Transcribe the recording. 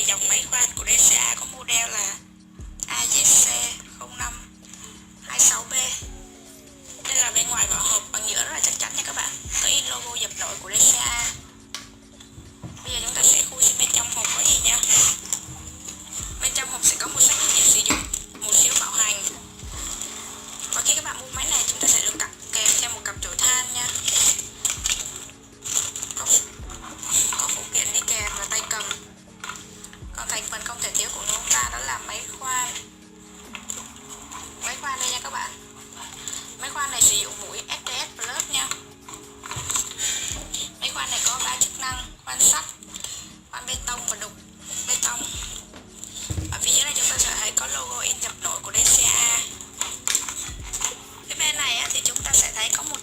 dòng máy khoan của DCA có model là AZC0526B. Đây là bên ngoài vỏ hộp bằng nhựa rất là chắc chắn nha các bạn, có in logo dập nổi của DCA. Bây giờ chúng ta sẽ khui xem bên trong hộp có gì nha. Bên trong hộp sẽ có một sách hướng dẫn sử dụng, một phiếu bảo hành. Và khi các bạn mua máy này chúng ta sẽ được tặng kèm theo một cặp chổi than nha. Có phụ kiện đi kèm và tay cầm. Còn thành phần không thể thiếu của chúng ta đó là máy khoan. Máy khoan đây nha các bạn. Máy khoan này sử dụng mũi SDS Plus nha. Máy khoan này có 3 chức năng: khoan sắt, khoan bê tông và đục bê tông. Ở phía dưới này chúng ta sẽ thấy có logo in dập nổi của DCA. Cái bên này thì chúng ta sẽ thấy có một